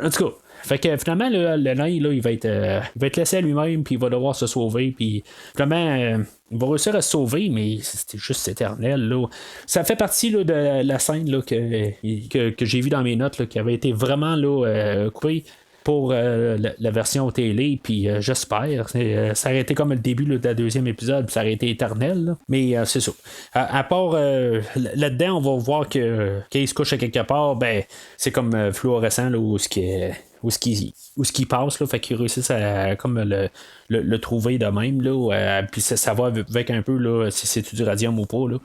En tout cas, fait que finalement, le nain, là, il va être laissé à lui-même, puis il va devoir se sauver, puis finalement, il va réussir à se sauver, mais c'était juste éternel. Là. Ça fait partie là, de la scène là, que j'ai vue dans mes notes, là, qui avait été vraiment là, coupée pour la version télé, puis j'espère. Ça aurait été comme le début là, de la deuxième épisode, puis ça aurait été éternel. Là. Mais c'est ça. À part là-dedans, on va voir que quand il se couche à quelque part, ben c'est comme fluorescent là, où ce qui passe, là, fait qu'ils réussissent à comme le trouver de même. Là, puis ça va avec un peu là, si c'est du radium ou pas. Là.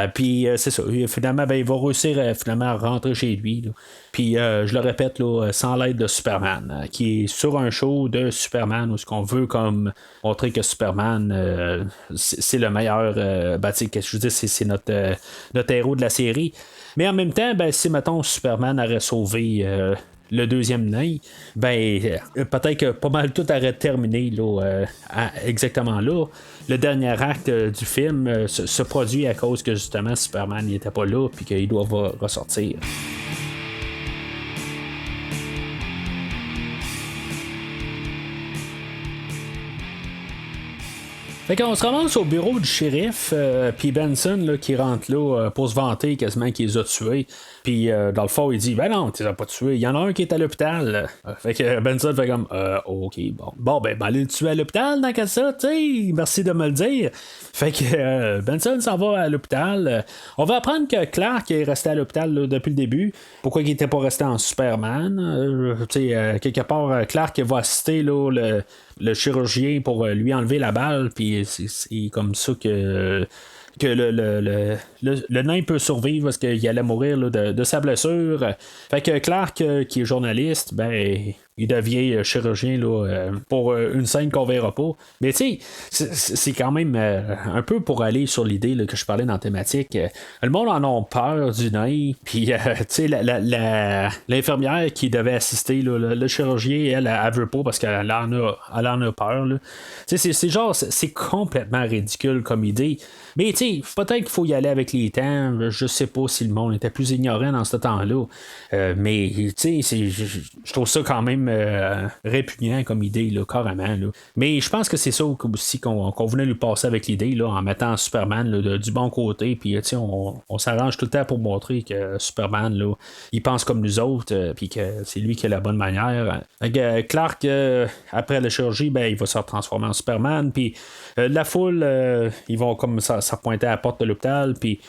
Puis c'est ça. Finalement, ben, il va réussir finalement à rentrer chez lui. Là. Puis je le répète, là, sans l'aide de Superman, qui est sur un show de Superman où ce qu'on veut comme montrer que Superman c'est le meilleur. Ben, je veux dire, c'est notre héros de la série. Mais en même temps, ben, si mettons Superman aurait sauvé le deuxième nain, ben peut-être que pas mal tout aurait terminé là, exactement là. Le dernier acte du film se produit à cause que justement Superman n'était pas là puis qu'il doit ressortir. Fait qu'on se ramasse au bureau du shérif, puis Benson là, qui rentre là pour se vanter quasiment qu'il les a tués. Puis dans le fond, il dit ben non, tu les as pas tués. Il y en a un qui est à l'hôpital. Fait que Benson fait comme OK, bon. Bon, ben aller le tuer à l'hôpital dans ça, tu sais. Merci de me le dire. Fait que Benson s'en va à l'hôpital. On va apprendre que Clark est resté à l'hôpital là, depuis le début. Pourquoi il était pas resté en Superman? Tu sais, quelque part, Clark va assister là, le chirurgien pour lui enlever la balle, puis c'est comme ça que le nain peut survivre parce qu'il allait mourir là, de sa blessure. Fait que Clark, qui est journaliste, ben il devient chirurgien là, pour une scène qu'on verra pas. Mais tu sais, c'est quand même un peu pour aller sur l'idée là, que je parlais dans la thématique. Le monde en a peur du nain. Puis tu sais, l'infirmière qui devait assister là, le chirurgien, elle veut pas parce qu'elle en a peur. Tu sais, c'est complètement ridicule comme idée. Mais tu sais, peut-être qu'il faut y aller avec les temps. Je sais pas si le monde était plus ignorant dans ce temps-là. Mais tu sais, je trouve ça quand même répugnant comme idée, là, carrément. Là. Mais je pense que c'est ça aussi qu'on voulait lui passer avec l'idée, là, en mettant Superman là, du bon côté. Puis on s'arrange tout le temps pour montrer que Superman, là, il pense comme nous autres, puis que c'est lui qui a la bonne manière. Clark, après la chirurgie, ben, il va se transformer en Superman. Puis la foule, ils vont comme ça pointer à la porte de l'hôpital. Puis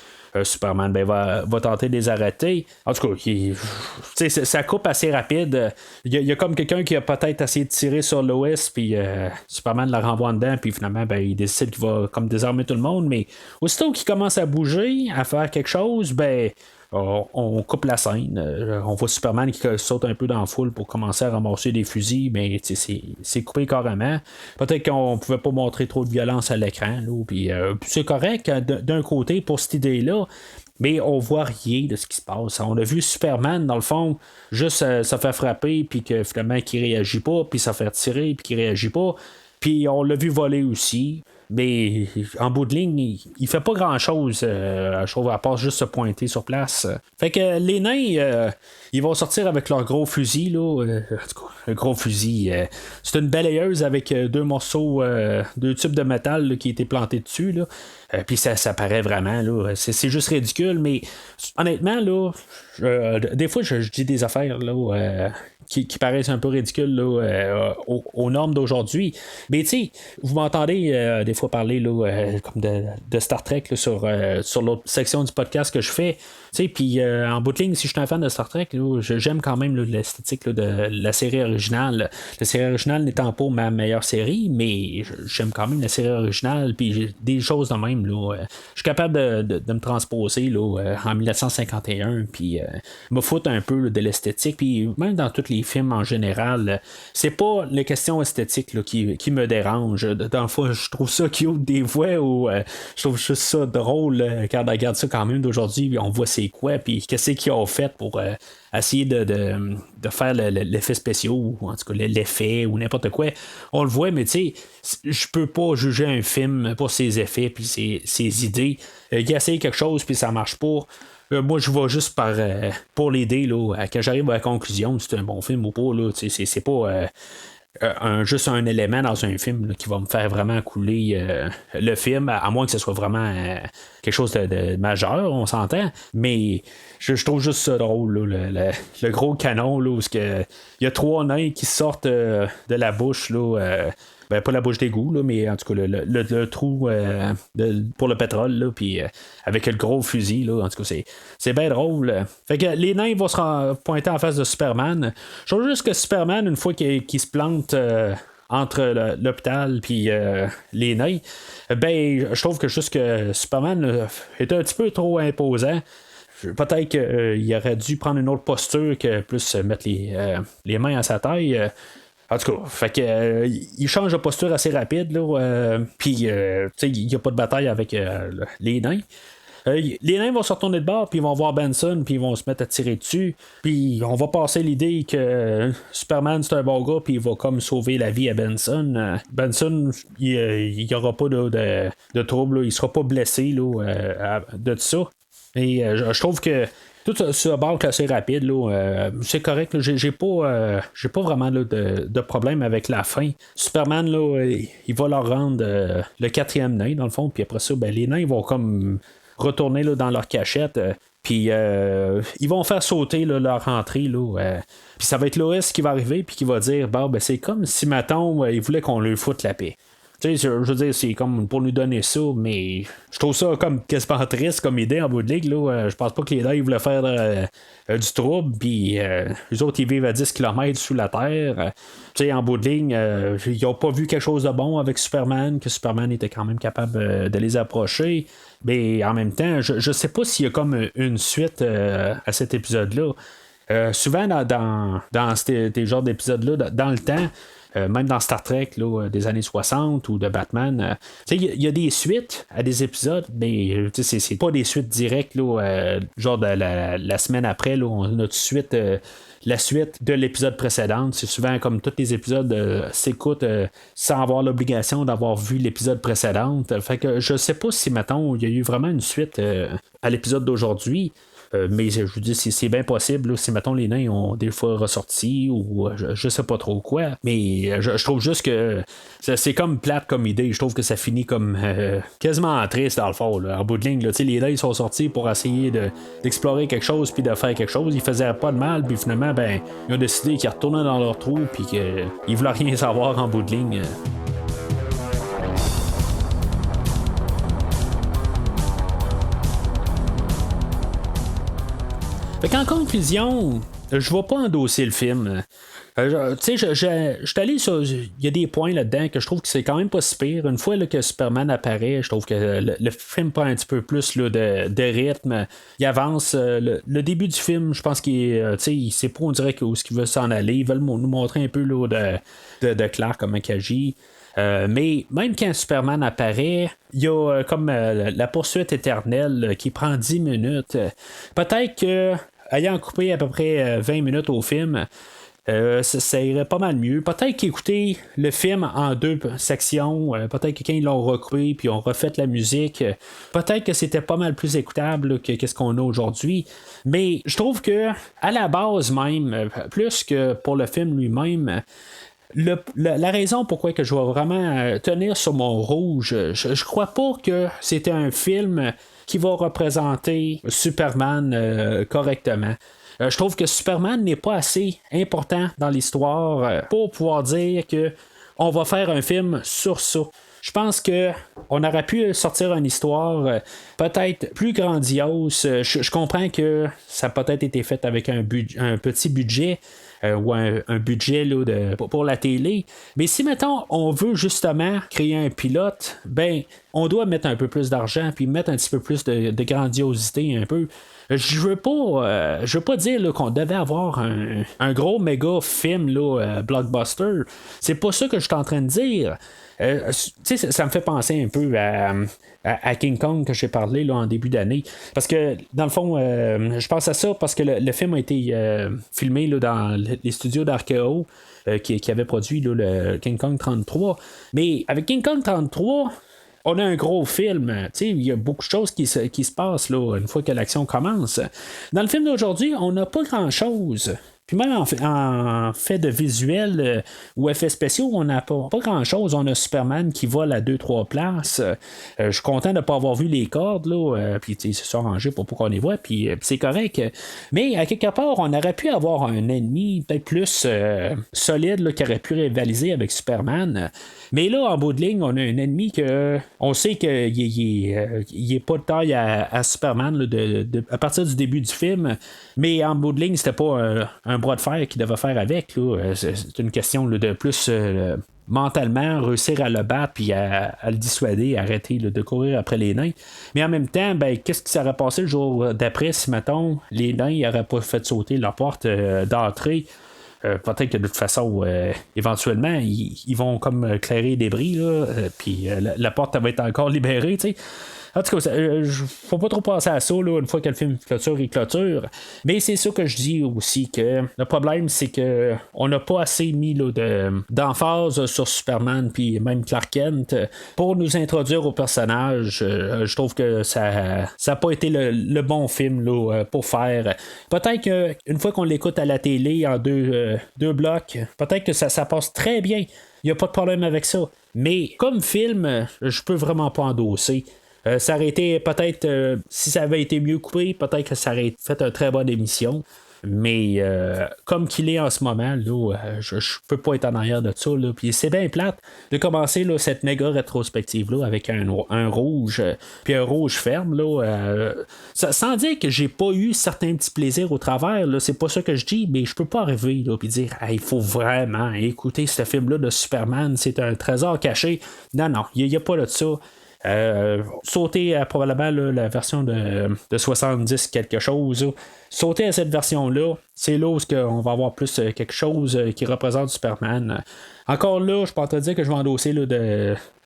Superman ben, va tenter de les arrêter. En tout cas, ça coupe assez rapide. Il y a comme quelqu'un qui a peut-être essayé de tirer sur Lois, puis Superman la renvoie en dedans, puis finalement, ben, il décide qu'il va comme désarmer tout le monde. Mais aussitôt qu'il commence à bouger, à faire quelque chose, ben on coupe la scène. On voit Superman qui saute un peu dans la foule pour commencer à ramasser des fusils, mais c'est coupé carrément. Peut-être qu'on pouvait pas montrer trop de violence à l'écran. Puis c'est correct d'un côté pour cette idée-là. Mais on voit rien de ce qui se passe. On a vu Superman, dans le fond, juste se faire frapper, puis que finalement, qu'il réagit pas, puis se faire tirer, puis qu'il réagit pas. Puis on l'a vu voler aussi. Mais en bout de ligne, il fait pas grand-chose, à part juste se pointer sur place. Fait que les nains, ils vont sortir avec leur gros fusil. Là, en tout cas, un gros fusil. C'est une balayeuse avec deux morceaux, deux tubes de métal là, qui étaient plantés dessus. Là. Puis ça paraît vraiment, là. C'est juste ridicule, mais honnêtement, là, des fois, je dis des affaires, là, qui paraissent un peu ridicules là, aux normes d'aujourd'hui. Mais tu sais, vous m'entendez des fois parler là, comme de Star Trek là, sur l'autre section du podcast que je fais. Puis en bout de ligne, si je suis un fan de Star Trek, là, j'aime quand même là, l'esthétique là, de la série originale. La série originale n'étant pas ma meilleure série, mais j'aime quand même la série originale. Puis des choses de même. Là, je suis capable de me transposer là, en 1951. Puis me foutre un peu là, de l'esthétique. Puis même dans tous les films en général, c'est pas les questions esthétiques là, qui me dérangent. Dans le fond, je trouve ça cute des fois ou je trouve juste ça drôle quand on regarde ça quand même d'aujourd'hui. On voit c'est quoi, puis qu'est-ce qu'ils ont fait pour essayer de faire l'effet spécial ou en tout cas l'effet ou n'importe quoi. On le voit, mais tu sais, je peux pas juger un film pour ses effets puis ses idées. Il a essayé quelque chose puis ça marche pas. Moi, je vais juste pour l'aider. Là, quand j'arrive à la conclusion si c'est un bon film ou pas, là, c'est pas juste un élément dans un film là, qui va me faire vraiment couler le film, à moins que ce soit vraiment quelque chose de majeur, on s'entend. Mais je trouve juste ça drôle, là, le gros canon, là, où il y a 3 nains qui sortent de la bouche. Là, ben, pas la bouche d'égout, là, mais en tout cas, le trou pour le pétrole, là, puis avec le gros fusil, là, en tout cas, c'est bien drôle. Fait que les nains vont se pointer en face de Superman. Je trouve juste que Superman, une fois qu'il se plante entre l'hôpital puis les nains, ben, je trouve que juste que Superman est un petit peu trop imposant. Peut-être qu'il aurait dû prendre une autre posture que plus mettre les mains à sa taille. En tout cas, fait que, il change de posture assez rapide, là, puis il n'y a pas de bataille avec les nains. Les nains vont se retourner de bord, puis ils vont voir Benson, puis ils vont se mettre à tirer dessus. Puis on va passer l'idée que Superman, c'est un bon gars, puis il va comme sauver la vie à Benson. Benson, il n'y aura pas de trouble, là, il sera pas blessé là, de ça. Et je trouve que tout ça barque assez rapide. Là, c'est correct. Là, j'ai pas vraiment là, de problème avec la fin. Superman, là, il va leur rendre le 4e nain, dans le fond. Puis après ça, ben, les nains ils vont comme retourner là, dans leur cachette. Puis ils vont faire sauter là, leur entrée. Puis ça va être Lois qui va arriver. Puis qui va dire ben, c'est comme si Maton il voulait qu'on lui foute la paix. Tu sais, je veux dire, c'est comme pour nous donner ça, mais je trouve ça comme quasiment triste comme idée en bout de ligue. Là. Je pense pas que les gars ils voulaient faire du trouble, puis les autres ils vivent à 10 km sous la terre. Tu sais, en bout de ligne, ils n'ont pas vu quelque chose de bon avec Superman, que Superman était quand même capable de les approcher. Mais en même temps, je sais pas s'il y a comme une suite à cet épisode-là. Souvent dans ces genres d'épisodes-là, dans le temps, même dans Star Trek là, des années 60 ou de Batman, il y a des suites à des épisodes, mais c'est pas des suites directes, là, genre de la semaine après, là, on a tout de suite la suite de l'épisode précédent. C'est souvent comme tous les épisodes s'écoutent sans avoir l'obligation d'avoir vu l'épisode précédent. Fait que je sais pas si, mettons, il y a eu vraiment une suite à l'épisode d'aujourd'hui. Mais je vous dis, c'est bien possible là, si mettons les nains ont des fois ressorti ou je sais pas trop quoi. Mais je trouve juste que c'est comme plate comme idée. Je trouve que ça finit comme quasiment triste dans le fond. Là. En bout de ligne, là, les nains sont sortis pour essayer d'explorer quelque chose puis de faire quelque chose. Ils faisaient pas de mal, puis finalement, ben, ils ont décidé qu'ils retournaient dans leur trou puis qu'ils voulaient rien savoir en bout de ligne. Fait qu'en conclusion, je vais pas endosser le film. Tu sais, je suis allé sur. Il y a des points là-dedans que je trouve que c'est quand même pas si pire. Une fois là, que Superman apparaît, je trouve que le film prend un petit peu plus là, de rythme. Il avance. Le début du film, je pense qu'il sait pas, on dirait où est-ce qu'il veut s'en aller. Ils veulent nous montrer un peu là, de Clark, comment il agit. Mais même quand Superman apparaît, il y a comme la poursuite éternelle qui prend 10 minutes. Peut-être que, ayant coupé à peu près 20 minutes au film, ça irait pas mal mieux. Peut-être qu'écouter le film en 2 sections, peut-être que quand ils l'ont recoupé puis ont refait la musique, peut-être que c'était pas mal plus écoutable que ce qu'on a aujourd'hui. Mais je trouve que à la base même, plus que pour le film lui-même, La raison pourquoi que je vais vraiment tenir sur mon rouge, je crois pas que c'était un film qui va représenter Superman correctement. Je trouve que Superman n'est pas assez important dans l'histoire pour pouvoir dire que on va faire un film sur ça. Je pense que on aurait pu sortir une histoire peut-être plus grandiose. Je comprends que ça a peut-être été fait avec un petit budget. Ou un budget là, pour la télé. Mais si, mettons, on veut justement créer un pilote, ben, on doit mettre un peu plus d'argent puis mettre un petit peu plus de grandiosité un peu. Je veux pas dire là, qu'on devait avoir un gros méga film là, blockbuster. C'est pas ça que je suis en train de dire. Ça me fait penser un peu à King Kong que j'ai parlé là, en début d'année. Parce que, dans le fond, je pense à ça parce que le film a été filmé là, dans les studios d'Archeo qui avait produit là, le King Kong 33. Mais avec King Kong 33, on a un gros film. Il y a beaucoup de choses qui se passent là, une fois que l'action commence. Dans le film d'aujourd'hui, on n'a pas grand-chose. Puis même en fait de visuel ou effets spéciaux, on n'a pas grand-chose. On a Superman qui vole à 2-3 places. Je suis content de ne pas avoir vu les cordes, là. Puis ils se sont rangés pour pas qu'on les voit. Puis c'est correct. Mais à quelque part, on aurait pu avoir un ennemi peut-être plus solide là, qui aurait pu rivaliser avec Superman. Mais là, en bout de ligne, on a un ennemi que on sait qu'il est pas de taille à Superman là, à partir du début du film. Mais en bout de ligne, c'était pas un bras de fer qu'il devait faire avec. Là. C'est une question là, de plus mentalement réussir à le battre puis à le dissuader, arrêter là, de courir après les nains. Mais en même temps, ben, qu'est-ce qui s'aurait passé le jour d'après si, mettons, les nains n'auraient pas fait sauter leur porte d'entrée? Peut-être que de toute façon, éventuellement, ils vont comme clairer les débris, puis la porte va être encore libérée, tu sais. En tout cas, faut pas trop penser à ça là, une fois que le film clôture et clôture. Mais c'est ça que je dis aussi, que le problème, c'est que on n'a pas assez mis là, d'emphase sur Superman puis même Clark Kent pour nous introduire au personnage. Je trouve que ça n'a pas été le bon film là, pour faire. Peut-être qu'une fois qu'on l'écoute à la télé en deux blocs, peut-être que ça passe très bien. Il n'y a pas de problème avec ça. Mais comme film, je peux vraiment pas endosser. Ça aurait été peut-être, si ça avait été mieux coupé, peut-être que ça aurait fait une très bonne émission. Mais comme qu'il est en ce moment, là, je peux pas être en arrière de ça. Là. Puis c'est bien plate de commencer là, cette méga rétrospective-là avec un rouge, puis un rouge ferme. Là, sans dire que j'ai pas eu certains petits plaisirs au travers, là, c'est pas ça que je dis, mais je peux pas arriver et dire il faut vraiment écouter ce film-là de Superman, c'est un trésor caché. Non, il n'y a pas de ça. Sauter à probablement là, la version de 70 quelque chose. Sauter à cette version-là, c'est là où on va avoir plus quelque chose qui représente Superman. Encore là, je suis pas en train de dire que je vais endosser là,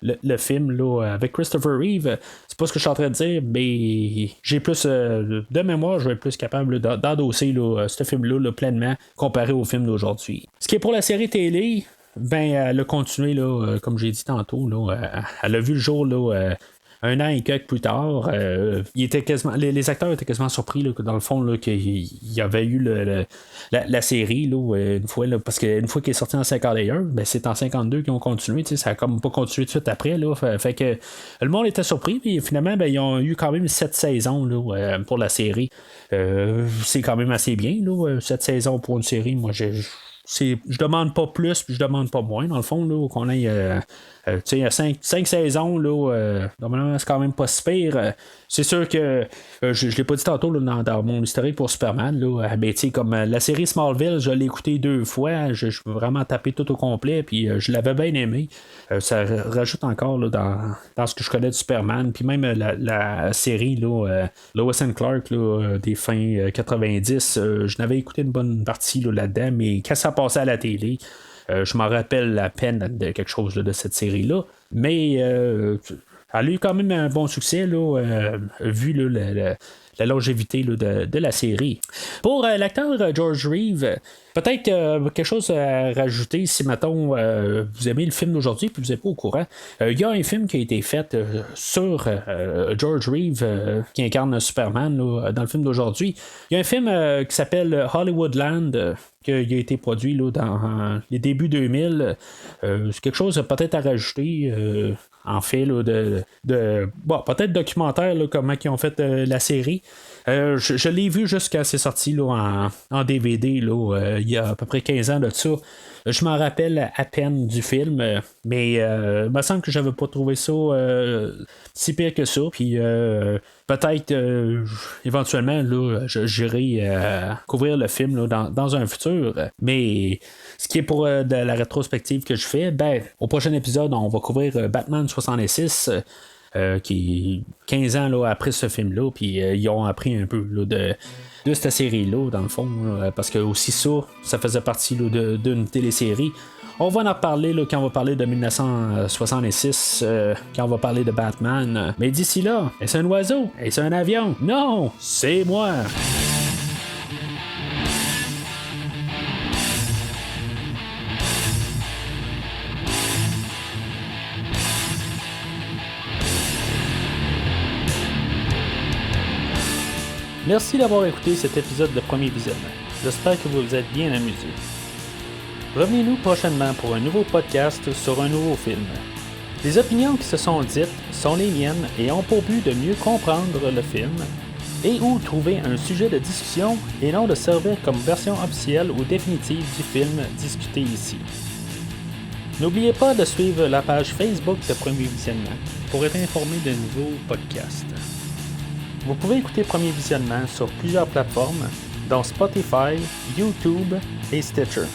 le film là, avec Christopher Reeve. C'est pas ce que je suis en train de dire, mais j'ai plus de mémoire, je vais être plus capable là, d'endosser là, ce film-là là, pleinement comparé au film d'aujourd'hui. Ce qui est pour la série télé, ben, elle a continué, là, comme j'ai dit tantôt, là, elle a vu le jour là, un an et quelques plus tard. Les acteurs étaient quasiment surpris là, que dans le fond, là, qu'il y avait eu la série là, une fois, là, parce qu'une fois qu'il est sorti en 51, ben, c'est en 52 qu'ils ont continué. Ça a comme pas continué tout de suite après. Là, fait que le monde était surpris, puis finalement, ben, ils ont eu quand même 7 saisons là, pour la série. C'est quand même assez bien, là, 7 saisons pour une série. Moi, je demande pas plus, puis je demande pas moins, dans le fond, là, qu'on ait 5 saisons, là, normalement, c'est quand même pas si pire. C'est sûr que je l'ai pas dit tantôt là, dans mon historique pour Superman, là, mais comme la série Smallville, je l'ai écouté 2 fois, je veux vraiment taper tout au complet, puis je l'avais bien aimé. Ça rajoute encore là, dans ce que je connais de Superman, puis même la série là, Lois and Clark là, des fins 90, je n'avais écouté une bonne partie là-dedans, mais quand ça passait à la télé, je m'en rappelle à peine de quelque chose là, de cette série-là. Mais elle a eu quand même un bon succès, là, vu là, la longévité là, de la série. Pour l'acteur George Reeves, peut-être quelque chose à rajouter si, mettons, vous aimez le film d'aujourd'hui puis vous n'êtes pas au courant. Il y a un film qui a été fait sur George Reeves qui incarne Superman là, dans le film d'aujourd'hui. Il y a un film qui s'appelle Hollywoodland qui a été produit là, dans les débuts 2000. C'est quelque chose peut-être à rajouter. En fait, là, peut-être documentaire, là, comment ils ont fait la série. Je l'ai vu jusqu'à c'est sorti là, en DVD là, il y a à peu près 15 ans de ça. Je m'en rappelle à peine du film, mais il me semble que j'avais pas trouvé ça si pire que ça. Puis peut-être éventuellement là, j'irai couvrir le film là, dans un futur. Mais ce qui est pour de la rétrospective que je fais, au prochain épisode, on va couvrir Batman 66. Qui est 15 ans là, après ce film-là, puis ils ont appris un peu là, de cette série-là, dans le fond, là, parce que aussi ça faisait partie là, d'une télésérie. On va en reparler là, quand on va parler de 1966, quand on va parler de Batman. Mais d'ici là, est-ce un oiseau? Est-ce un avion? Non, c'est moi! Merci d'avoir écouté cet épisode de Premier Visionnement. J'espère que vous vous êtes bien amusés. Revenez-nous prochainement pour un nouveau podcast sur un nouveau film. Les opinions qui se sont dites sont les miennes et ont pour but de mieux comprendre le film et ou trouver un sujet de discussion et non de servir comme version officielle ou définitive du film discuté ici. N'oubliez pas de suivre la page Facebook de Premier Visionnement pour être informé de nouveaux podcasts. Vous pouvez écouter Premier Visionnement sur plusieurs plateformes, dont Spotify, YouTube et Stitcher.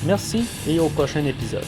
Merci et au prochain épisode.